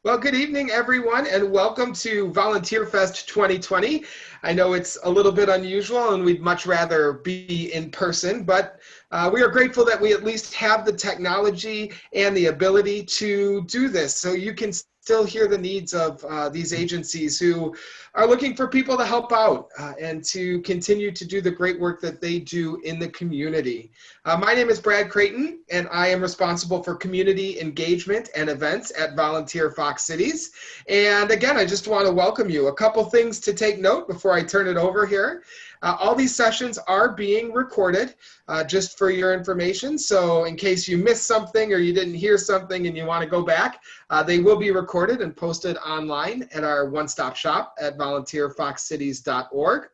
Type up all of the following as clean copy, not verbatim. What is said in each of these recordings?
Well, good evening, everyone, and welcome to VolunteerFest 2020. I know it's a little bit unusual, and we'd much rather be in person, but we are grateful that we at least have the technology and the ability to do this, so you can still hear the needs of these agencies who are looking for people to help out and to continue to do the great work that they do in the community. My name is Brad Creighton, and I am responsible for community engagement and events at Volunteer Fox Cities. And again, I just want to welcome you. A couple things to take note before I turn it over here. All these sessions are being recorded just for your information. So in case you missed something or you didn't hear something and you want to go back, they will be recorded and posted online at our one-stop shop at volunteerfoxcities.org.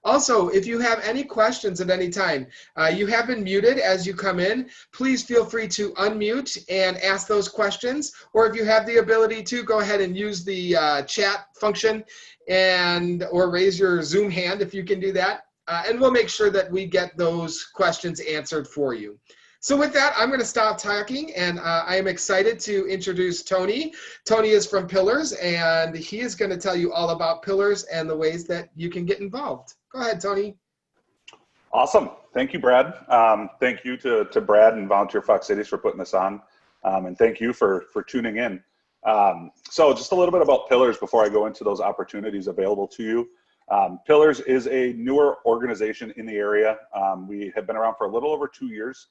Also, if you have any questions at any time, you have been muted as you come in. Please feel free to unmute and ask those questions. Or if you have the ability to, go ahead and use the chat function or raise your Zoom hand if you can do that. And we'll make sure that we get those questions answered for you. So with that, I'm going to stop talking, and I am excited to introduce Tony. Tony is from Pillars, and he is going to tell you all about Pillars and the ways that you can get involved. Go ahead, Tony. Awesome. Thank you, Brad. Thank you to Brad and Volunteer Fox Cities for putting this on, and thank you for tuning in. So just a little bit about Pillars before I go into those opportunities available to you. Pillars is a newer organization in the area. We have been around for a little over 2 years.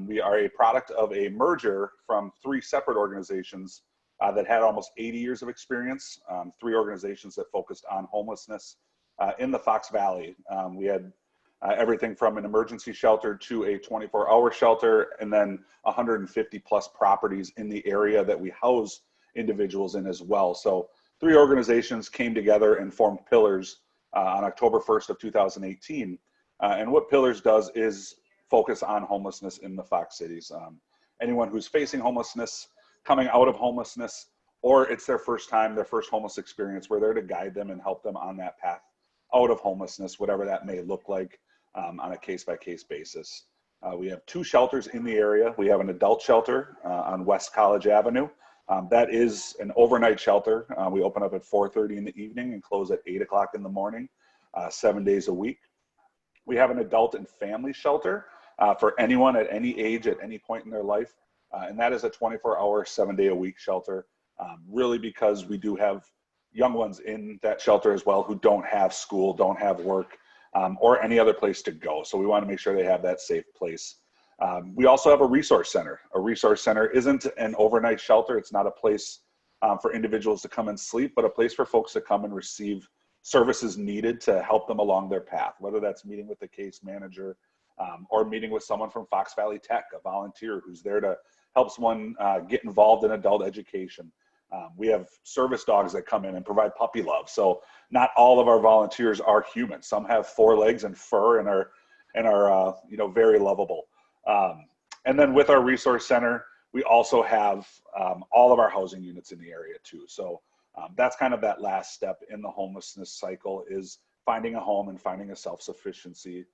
We are a product of a merger from 3 separate organizations that had almost 80 years of experience, 3 organizations that focused on homelessness in the Fox Valley. We had everything from an emergency shelter to a 24-hour shelter, and then 150 plus properties in the area that we house individuals in as well. So 3 organizations came together and formed Pillars on October 1st of 2018. And what Pillars does is focus on homelessness in the Fox Cities. Anyone who's facing homelessness, coming out of homelessness, or it's their first time, their first homeless experience, we're there to guide them and help them on that path out of homelessness, whatever that may look like on a case-by-case basis. We have 2 shelters in the area. We have an adult shelter on West College Avenue. That is an overnight shelter. We open up at 4:30 in the evening and close at 8 o'clock in the morning, 7 days a week. We have an adult and family shelter for anyone at any age, at any point in their life. And that is a 24-hour, 7-day-a-week shelter, really because we do have young ones in that shelter as well who don't have school, don't have work, or any other place to go. So we want to make sure they have that safe place. We also have a resource center. A resource center isn't an overnight shelter. It's not a place for individuals to come and sleep, but a place for folks to come and receive services needed to help them along their path, whether that's meeting with the case manager or meeting with someone from Fox Valley Tech, a volunteer who's there to help someone get involved in adult education. We have service dogs that come in and provide puppy love. So not all of our volunteers are human. Some have 4 legs and fur and are very lovable. And then with our resource center, we also have all of our housing units in the area too. So that's kind of that last step in the homelessness cycle, is finding a home and finding a self-sufficiency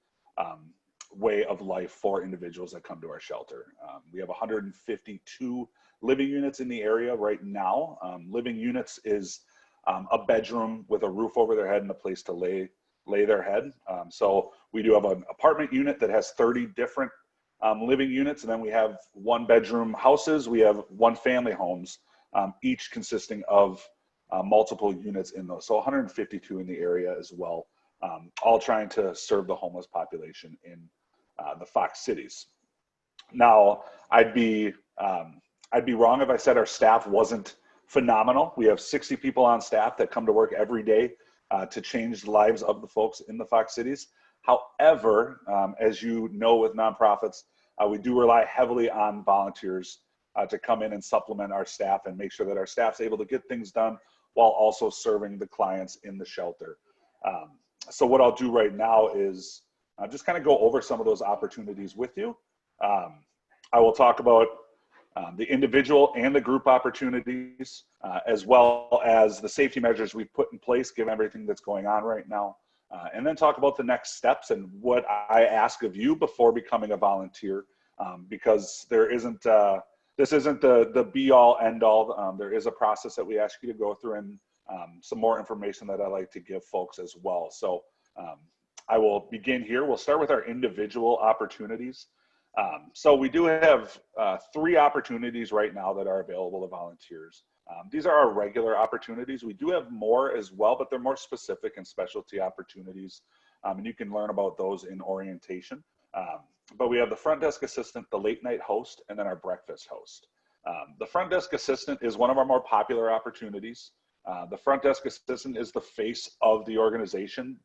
way of life for individuals that come to our shelter. We have 152 living units in the area right now. Living units is a bedroom with a roof over their head and a place to lay their head. So we do have an apartment unit that has 30 different living units, and then we have 1-bedroom houses. We have 1-family homes, each consisting of multiple units in those. So 152 in the area as well, all trying to serve the homeless population in the Fox Cities. Now, I'd be wrong if I said our staff wasn't phenomenal. We have 60 people on staff that come to work every day to change the lives of the folks in the Fox Cities. However, as you know, with nonprofits, we do rely heavily on volunteers to come in and supplement our staff and make sure that our staff's able to get things done while also serving the clients in the shelter. So what I'll do right now is just kind of go over some of those opportunities with you. I will talk about the individual and the group opportunities, as well as the safety measures we've put in place given everything that's going on right now. And then talk about the next steps and what I ask of you before becoming a volunteer, because there isn't this isn't the be all end all. There is a process that we ask you to go through, and some more information that I like to give folks as well. So I will begin here. We'll start with our individual opportunities. So we do have 3 opportunities right now that are available to volunteers. These are our regular opportunities. We do have more as well, but they're more specific and specialty opportunities. And you can learn about those in orientation. But we have the front desk assistant, the late night host, and then our breakfast host. The front desk assistant is one of our more popular opportunities. The front desk assistant is the face of the organization.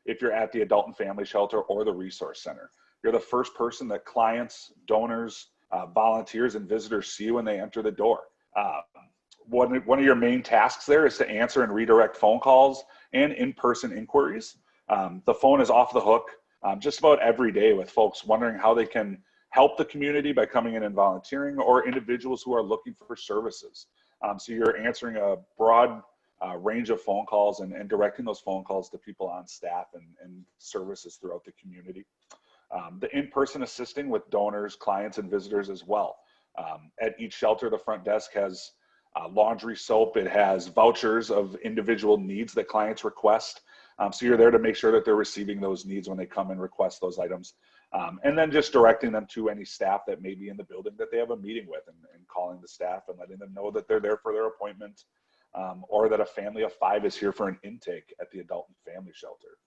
If you're at the adult and family shelter or the resource center, you're the first person that clients, donors, volunteers, and visitors see when they enter the door. One of your main tasks there is to answer and redirect phone calls and in-person inquiries. The phone is off the hook just about every day with folks wondering how they can help the community by coming in and volunteering, or individuals who are looking for services. So you're answering a broad range of phone calls and directing those phone calls to people on staff and services throughout the community. The in-person assisting with donors, clients, and visitors as well. At each shelter, the front desk has laundry soap. It has vouchers of individual needs that clients request. So you're there to make sure that they're receiving those needs when they come and request those items. And then just directing them to any staff that may be in the building that they have a meeting with, and calling the staff and letting them know that they're there for their appointment, or that a family of 5 is here for an intake at the adult and family shelter.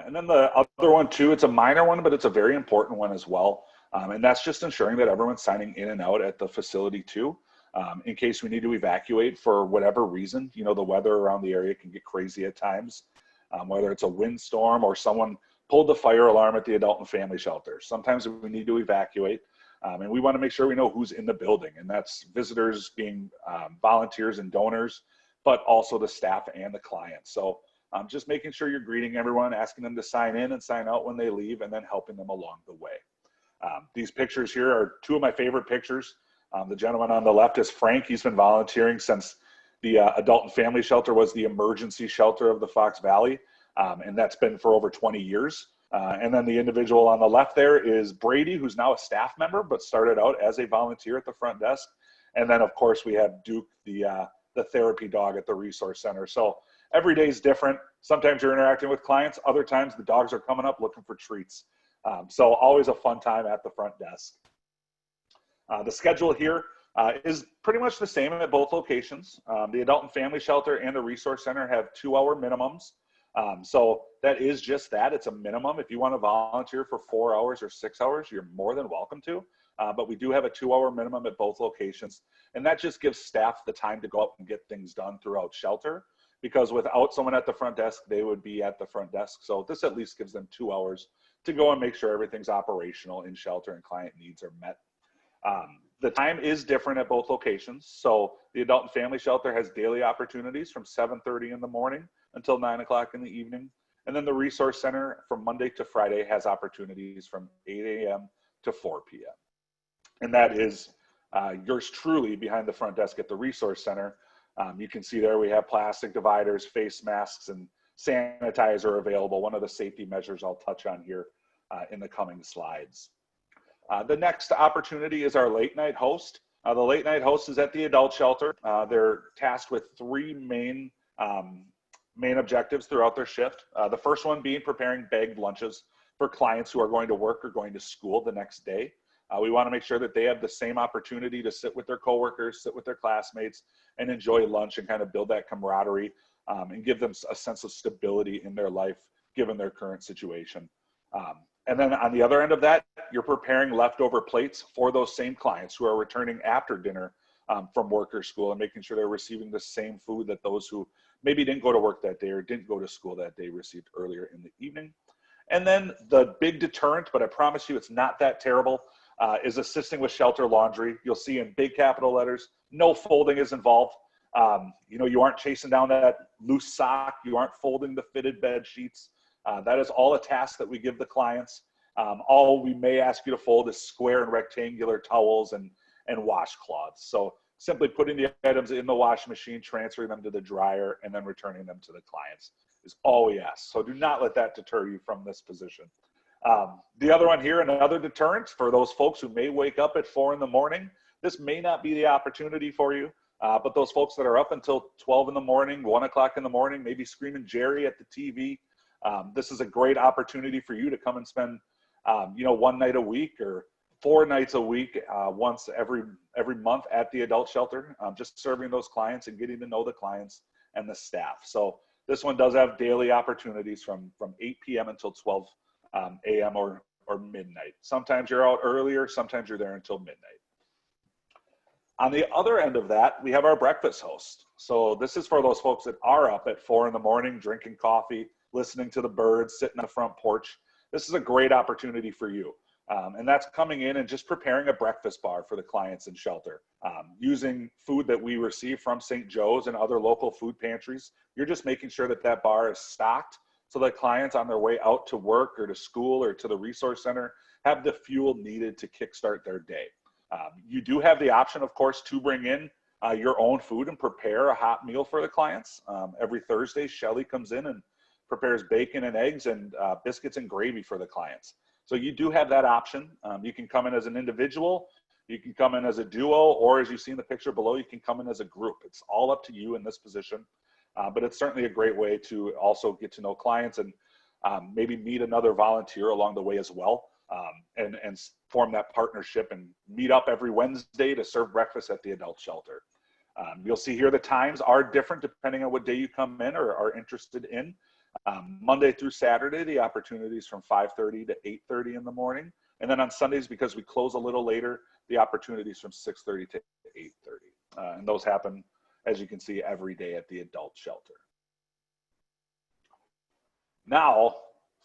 And then the other one too, it's a minor one, but it's a very important one as well. And that's just ensuring that everyone's signing in and out at the facility too. In case we need to evacuate for whatever reason. You know, the weather around the area can get crazy at times, whether it's a windstorm or someone pulled the fire alarm at the adult and family shelter. Sometimes we need to evacuate, and we want to make sure we know who's in the building, and that's visitors being volunteers and donors, but also the staff and the clients. So just making sure you're greeting everyone, asking them to sign in and sign out when they leave, and then helping them along the way. These pictures here are 2 of my favorite pictures. The gentleman on the left is Frank. He's been volunteering since the adult and family shelter was the emergency shelter of the Fox Valley, and that's been for over 20 years. And then the individual on the left there is Brady, who's now a staff member, but started out as a volunteer at the front desk. And then, of course, we have Duke, the therapy dog at the resource center. So every day is different. Sometimes you're interacting with clients. Other times the dogs are coming up looking for treats. So always a fun time at the front desk. The schedule here is pretty much the same at both locations. The adult and family shelter and the resource center have 2-hour minimums. So that is just that. It's a minimum. If you want to volunteer for 4 hours or 6 hours, you're more than welcome to. But we do have a 2-hour minimum at both locations. And that just gives staff the time to go up and get things done throughout shelter. Because without someone at the front desk, they would be at the front desk. So this at least gives them 2 hours to go and make sure everything's operational in shelter and client needs are met. The time is different at both locations. So the adult and family shelter has daily opportunities from 7:30 in the morning until 9 o'clock in the evening. And then the resource center from Monday to Friday has opportunities from 8 a.m. to 4 p.m. And that is yours truly behind the front desk at the resource center. You can see there we have plastic dividers, face masks, and sanitizer available. One of the safety measures I'll touch on here in the coming slides. The next opportunity is our late night host. The late night host is at the adult shelter. They're tasked with 3 main objectives throughout their shift. The first one being preparing bagged lunches for clients who are going to work or going to school the next day. We want to make sure that they have the same opportunity to sit with their coworkers, sit with their classmates, and enjoy lunch and kind of build that camaraderie and give them a sense of stability in their life given their current situation. And then on the other end of that, you're preparing leftover plates for those same clients who are returning after dinner from work or school, and making sure they're receiving the same food that those who maybe didn't go to work that day or didn't go to school that day received earlier in the evening. And then the big deterrent, but I promise you it's not that terrible, is assisting with shelter laundry. You'll see in big capital letters, no folding is involved. You aren't chasing down that loose sock. You aren't folding the fitted bed sheets. That is all a task that we give the clients. All we may ask you to fold is square and rectangular towels and washcloths. So simply putting the items in the wash machine, transferring them to the dryer, and then returning them to the clients is all we ask. So do not let that deter you from this position. The other one here, another deterrent for those folks who may wake up at 4 in the morning this may not be the opportunity for you. But those folks that are up until 12 in the morning, 1 o'clock in the morning, maybe screaming Jerry at the TV, this is a great opportunity for you to come and spend, you know, 1 night a week or 4 nights a week, once every month at the adult shelter, just serving those clients and getting to know the clients and the staff. So this one does have daily opportunities from 8 p.m. until 12 a.m. or midnight. Sometimes you're out earlier, sometimes you're there until midnight. On the other end of that, we have our breakfast host. So this is for those folks that are up at 4 in the morning, drinking coffee, listening to the birds, sitting on the front porch. This is a great opportunity for you. And that's coming in and just preparing a breakfast bar for the clients in shelter. Using food that we receive from St. Joe's and other local food pantries. You're just making sure that that bar is stocked so that clients on their way out to work or to school or to the resource center have the fuel needed to kickstart their day. You do have the option, of course, to bring in your own food and prepare a hot meal for the clients. Every Thursday, Shelly comes in and prepares bacon and eggs and biscuits and gravy for the clients. So you do have that option. You can come in as an individual, you can come in as a duo, or as you see in the picture below, you can come in as a group. It's all up to you in this position, but it's certainly a great way to also get to know clients and maybe meet another volunteer along the way as well. And form that partnership and meet up every Wednesday to serve breakfast at the adult shelter. You'll see here the times are different depending on what day you come in or are interested in. Monday through Saturday, the opportunities from 5:30 to 8:30 in the morning. And then on Sundays, because we close a little later, the opportunities from 6:30 to 8:30. And those happen, as you can see, every day at the adult shelter. Now,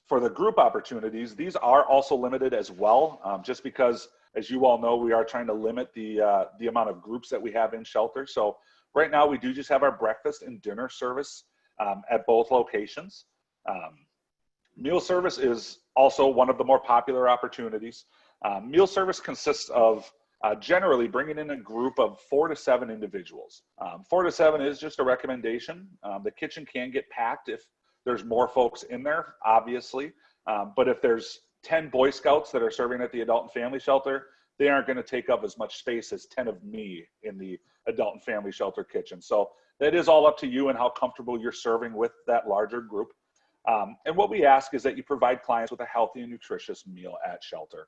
for the group opportunities, these are also limited as well, just because, as you all know, we are trying to limit the amount of groups that we have in shelter. So right now, we do just have our breakfast and dinner service at both locations. Meal service is also one of the more popular opportunities. Meal service consists of generally bringing in a group of 4 to 7 individuals. 4 to 7 is just a recommendation. The kitchen can get packed if there's more folks in there, obviously. But if there's 10 Boy Scouts that are serving at the adult and family shelter, they aren't going to take up as much space as 10 of me in the adult and family shelter kitchen. So that is all up to you and how comfortable you're serving with that larger group. And what we ask is that you provide clients with a healthy and nutritious meal at shelter.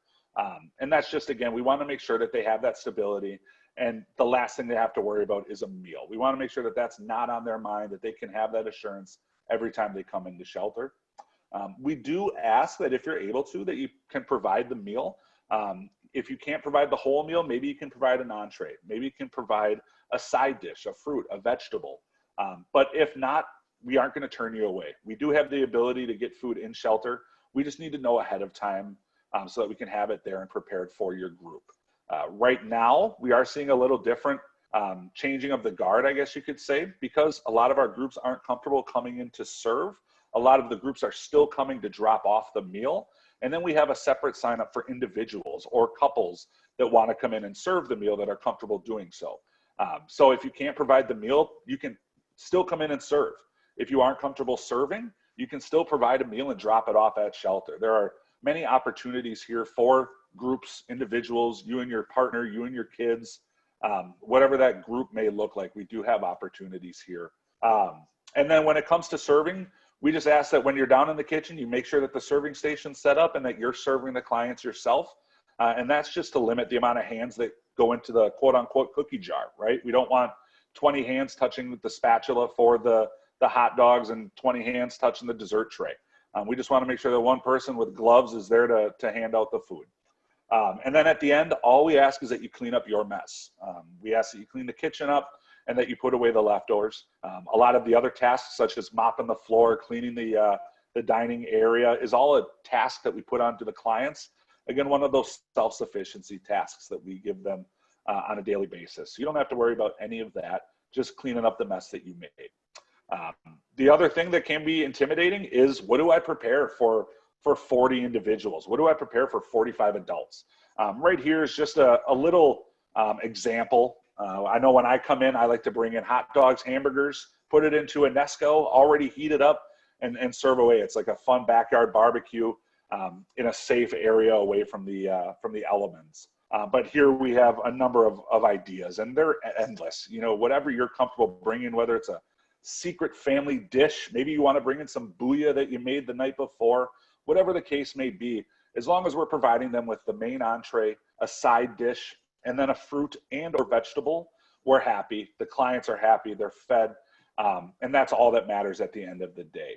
And that's just, again, we want to make sure that they have that stability. And the last thing they have to worry about is a meal. We want to make sure that that's not on their mind, that they can have that assurance every time they come into shelter. We do ask that if you're able to, that you can provide the meal. If you can't provide the whole meal, maybe you can provide an entree. Maybe you can provide a side dish, a fruit, a vegetable. But if not, we aren't going to turn you away. We do have the ability to get food in shelter. We just need to know ahead of time so that we can have it there and prepared for your group. Right now, we are seeing a little different changing of the guard, I guess you could say, because a lot of our groups aren't comfortable coming in to serve. A lot of the groups are still coming to drop off the meal. And then we have a separate sign up for individuals or couples that want to come in and serve the meal that are comfortable doing so. So if you can't provide the meal, you can still come in and serve. If you aren't comfortable serving, you can still provide a meal and drop it off at shelter. There are many opportunities here for groups, individuals, you and your partner, you and your kids, whatever that group may look like. We do have opportunities here. And then when it comes to serving, we just ask that when you're down in the kitchen, you make sure that the serving station's set up and that you're serving the clients yourself. And that's just to limit the amount of hands that go into the quote unquote cookie jar, right? We don't want 20 hands touching the spatula for the hot dogs and 20 hands touching the dessert tray. We just want to make sure that one person with gloves is there to hand out the food. And then at the end, all we ask is that you clean up your mess. We ask that you clean the kitchen up and that you put away the leftovers. A lot of the other tasks, such as mopping the floor, cleaning the dining area, is all a task that we put onto the clients. Again, one of those self-sufficiency tasks that we give them on a daily basis. So you don't have to worry about any of that, just cleaning up the mess that you made. The other thing that can be intimidating is, what do I prepare for 40 individuals? What do I prepare for 45 adults? Right here is just a little example. I know when I come in, I like to bring in hot dogs, hamburgers, put it into a Nesco, already heated up, and serve away. It's like a fun backyard barbecue in a safe area away from the elements. But here we have a number of ideas, and they're endless. You know, whatever you're comfortable bringing, whether it's a secret family dish, maybe you want to bring in some booyah that you made the night before, whatever the case may be, as long as we're providing them with the main entree, a side dish, and then a fruit and or vegetable, we're happy. The clients are happy, they're fed, and that's all that matters at the end of the day.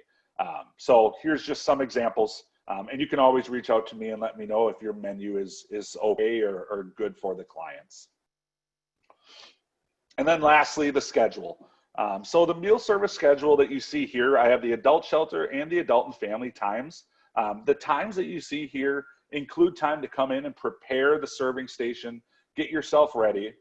So here's just some examples, and you can always reach out to me and let me know if your menu is okay or good for the clients. And then lastly, the schedule. So the meal service schedule that you see here, I have the adult shelter and the adult and family times. The times that you see here include time to come in and prepare the serving station, get yourself ready,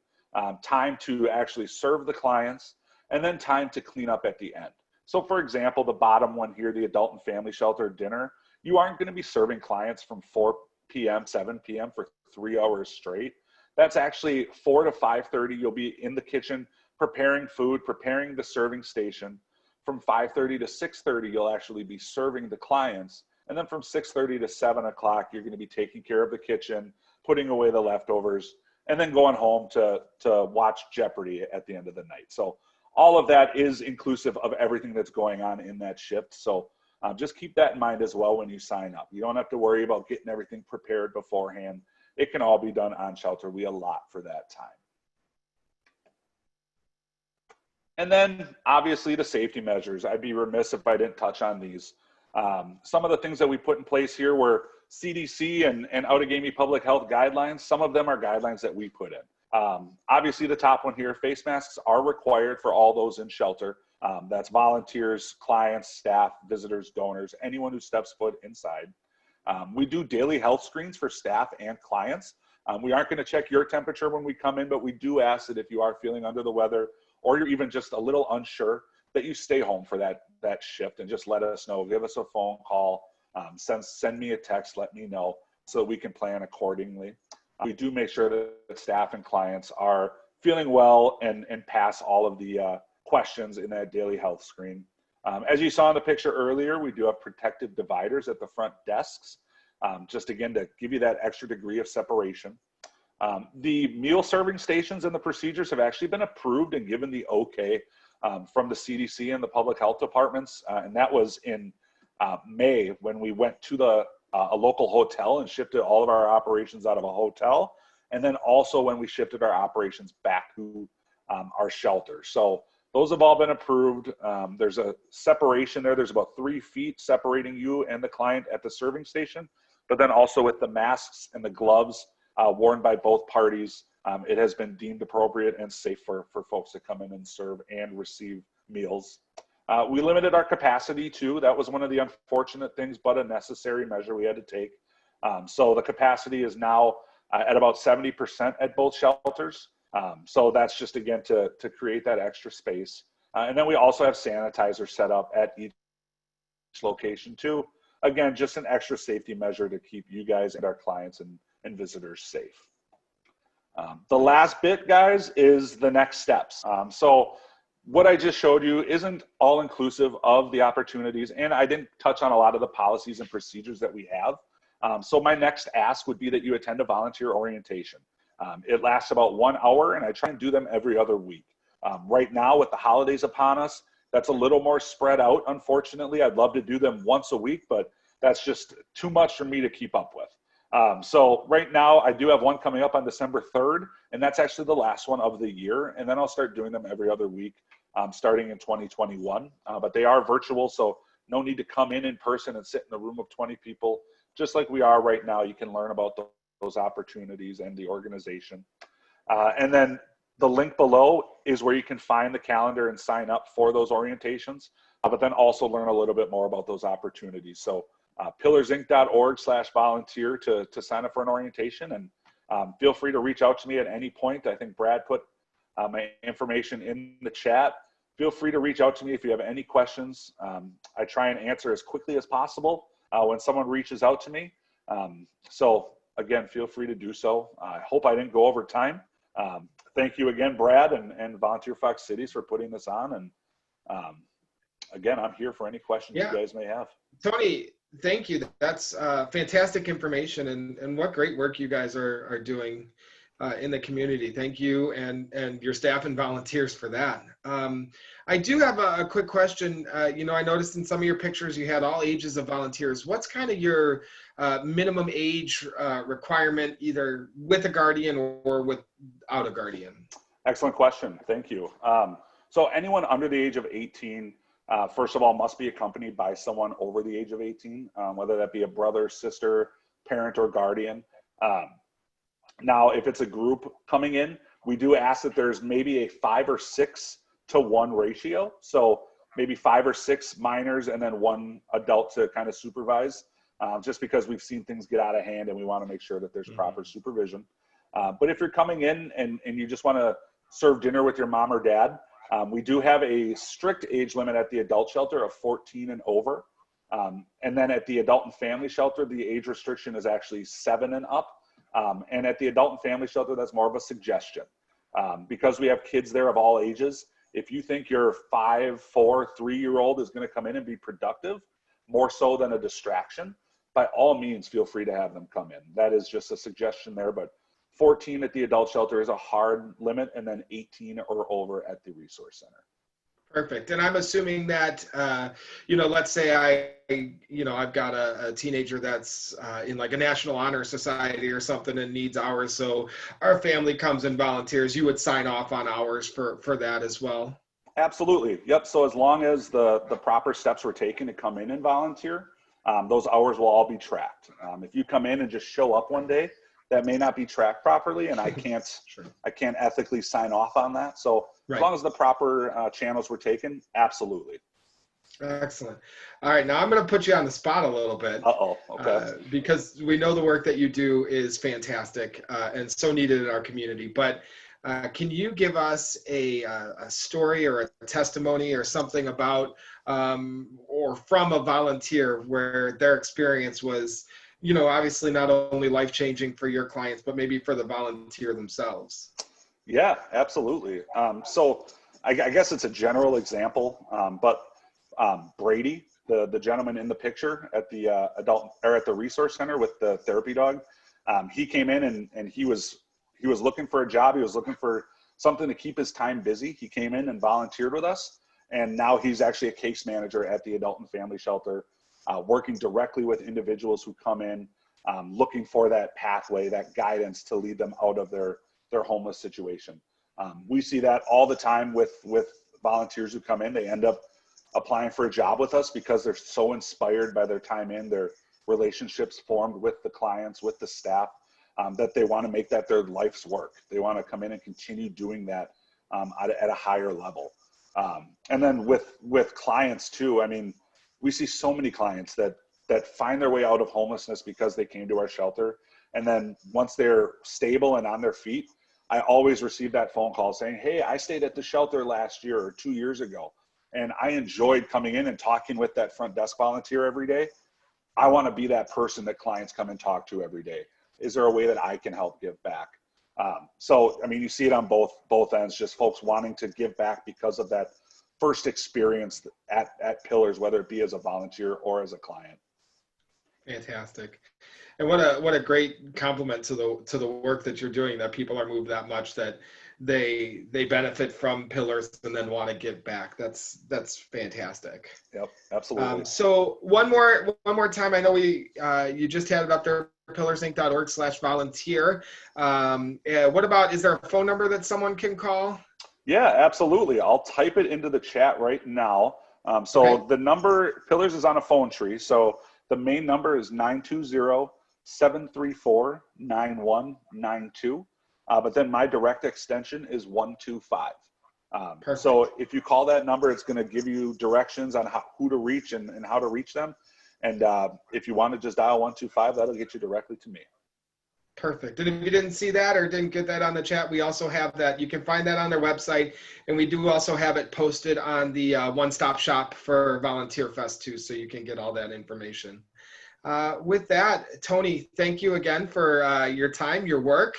time to actually serve the clients, and then time to clean up at the end. So for example, the bottom one here, the adult and family shelter dinner, you aren't going to be serving clients from 4 p.m., 7 p.m. for 3 hours straight. That's actually 4 to 5:30. You'll be in the kitchen preparing food, preparing the serving station. From 5:30 to 6:30, you'll actually be serving the clients. And then from 6:30 to 7 o'clock, you're going to be taking care of the kitchen, putting away the leftovers, and then going home to watch Jeopardy at the end of the night. So all of that is inclusive of everything that's going on in that shift. So just keep that in mind as well when you sign up. You don't have to worry about getting everything prepared beforehand. It can all be done on shelter. We allot for that time. And then obviously the safety measures. I'd be remiss if I didn't touch on these. Some of the things that we put in place here were CDC and Outagamie public health guidelines. Some of them are guidelines that we put in. Obviously the top one here, face masks are required for all those in shelter. That's volunteers, clients, staff, visitors, donors, anyone who steps foot inside. We do daily health screens for staff and clients. We aren't going to check your temperature when we come in, but we do ask that if you are feeling under the weather or you're even just a little unsure, that you stay home for that shift and just let us know. Give us a phone call, send me a text, let me know so that we can plan accordingly. We do make sure that staff and clients are feeling well and pass all of the questions in that daily health screen. As you saw in the picture earlier, we do have protective dividers at the front desks, just again to give you that extra degree of separation. The meal serving stations and the procedures have actually been approved and given the okay from the CDC and the public health departments, and that was in May when we went to a local hotel and shifted all of our operations out of a hotel, and then also when we shifted our operations back to our shelter. So those have all been approved. There's a separation there. There's about 3 feet separating you and the client at the serving station, but then also with the masks and the gloves worn by both parties, it has been deemed appropriate and safe for folks to come in and serve and receive meals. We limited our capacity too. That was one of the unfortunate things, but a necessary measure we had to take. So the capacity is now at about 70% at both shelters. So that's just, again, to create that extra space. And then we also have sanitizers set up at each location too. Again, just an extra safety measure to keep you guys and our clients and visitors safe. The last bit, guys, is the next steps. So what I just showed you isn't all inclusive of the opportunities, and I didn't touch on a lot of the policies and procedures that we have. So my next ask would be that you attend a volunteer orientation. It lasts about 1 hour, and I try and do them every other week. Right now, with the holidays upon us, that's a little more spread out, unfortunately. I'd love to do them once a week, but that's just too much for me to keep up with. So right now, I do have one coming up on December 3rd, and that's actually the last one of the year. And then I'll start doing them every other week, starting in 2021. But they are virtual, so no need to come in person and sit in a room of 20 people. Just like we are right now, you can learn about those opportunities and the organization. And then the link below is where you can find the calendar and sign up for those orientations, but then also learn a little bit more about those opportunities. So pillarsinc.org/volunteer to sign up for an orientation, and feel free to reach out to me at any point. I think Brad put my information in the chat. Feel free to reach out to me if you have any questions. I try and answer as quickly as possible when someone reaches out to me. So again, feel free to do so. I hope I didn't go over time. Thank you again, Brad and Volunteer Fox Cities for putting this on. And again, I'm here for any questions you guys may have. Tony, Thank you. That's fantastic information, and what great work you guys are doing in the community. Thank you and your staff and volunteers for that. I do have a quick question. You know, I noticed in some of your pictures you had all ages of volunteers. What's kind of your minimum age requirement, either with a guardian or without a guardian? Excellent question. Thank you. So anyone under the age of 18, first of all, must be accompanied by someone over the age of 18, whether that be a brother, sister, parent, or guardian. Now, if it's a group coming in, we do ask that there's maybe a 5 or 6 to 1 ratio. So maybe 5 or 6 minors and then 1 adult to kind of supervise, just because we've seen things get out of hand and we want to make sure that there's proper supervision. But if you're coming in and you just want to serve dinner with your mom or dad, we do have a strict age limit at the adult shelter of 14 and over. And then at the adult and family shelter, the age restriction is actually 7 and up. And at the adult and family shelter, that's more of a suggestion. Because we have kids there of all ages, if you think your 5, 4, 3-year-old is going to come in and be productive, more so than a distraction, by all means, feel free to have them come in. That is just a suggestion there, but 14 at the adult shelter is a hard limit, and then 18 or over at the resource center. Perfect. And I'm assuming that, you know, let's say I've got a teenager that's in like a National Honor Society or something and needs hours. So our family comes and volunteers. You would sign off on hours for that as well. Absolutely. Yep. So as long as the proper steps were taken to come in and volunteer, those hours will all be tracked. If you come in and just show up one day, that may not be tracked properly, and I can't Sure. I can't ethically sign off on that. So Right. As long as the proper channels were taken, absolutely. Excellent. All right, now I'm going to put you on the spot a little bit. Okay. Because we know the work that you do is fantastic and so needed in our community. But can you give us a story or a testimony or something about or from a volunteer where their experience was, you know, obviously not only life-changing for your clients, but maybe for the volunteer themselves? Yeah, absolutely. So I guess it's a general example, but Brady, the gentleman in the picture at the at the resource center with the therapy dog, he came in and he was looking for a job. He was looking for something to keep his time busy. He came in and volunteered with us, and now he's actually a case manager at the adult and family shelter, working directly with individuals who come in, looking for that pathway, that guidance to lead them out of their homeless situation. We see that all the time with volunteers who come in. They end up applying for a job with us because they're so inspired by their time in, their relationships formed with the clients, with the staff, that they want to make that their life's work. They want to come in and continue doing that at a higher level. And then with clients too, I mean, we see so many clients that find their way out of homelessness because they came to our shelter. And then once they're stable and on their feet, I always receive that phone call saying, hey, I stayed at the shelter last year or 2 years ago, and I enjoyed coming in and talking with that front desk volunteer every day. I want to be that person that clients come and talk to every day. Is there a way that I can help give back? So, I mean, you see it on both ends, just folks wanting to give back because of that first experience at Pillars, whether it be as a volunteer or as a client. Fantastic. And what a great compliment to the work that you're doing, that people are moved that much that they benefit from Pillars and then want to give back. That's fantastic. Yep, absolutely. So one more time, I know you just had it up there, pillarsinc.org/volunteer. What about, is there a phone number that someone can call? Yeah, absolutely. I'll type it into the chat right now. Okay. The number, Pillars is on a phone tree. So the main number is 920-734-9192. But then my direct extension is 125. So if you call that number, it's going to give you directions on who to reach and how to reach them. And if you want to just dial 125, that'll get you directly to me. Perfect. And if you didn't see that or didn't get that on the chat, we also have that. You can find that on their website. And we do also have it posted on the one-stop shop for VolunteerFEST too, so you can get all that information. With that, Tony, thank you again for your time, your work.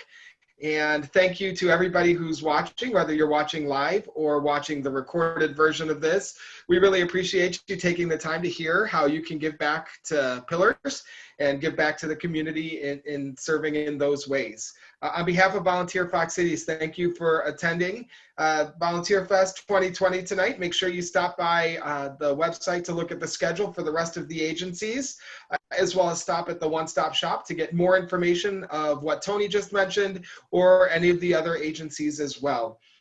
And thank you to everybody who's watching, whether you're watching live or watching the recorded version of this. We really appreciate you taking the time to hear how you can give back to Pillars and give back to the community in serving in those ways. On behalf of Volunteer Fox Cities, thank you for attending Volunteer Fest 2020 tonight. Make sure you stop by the website to look at the schedule for the rest of the agencies, as well as stop at the one-stop shop to get more information of what Tony just mentioned or any of the other agencies as well.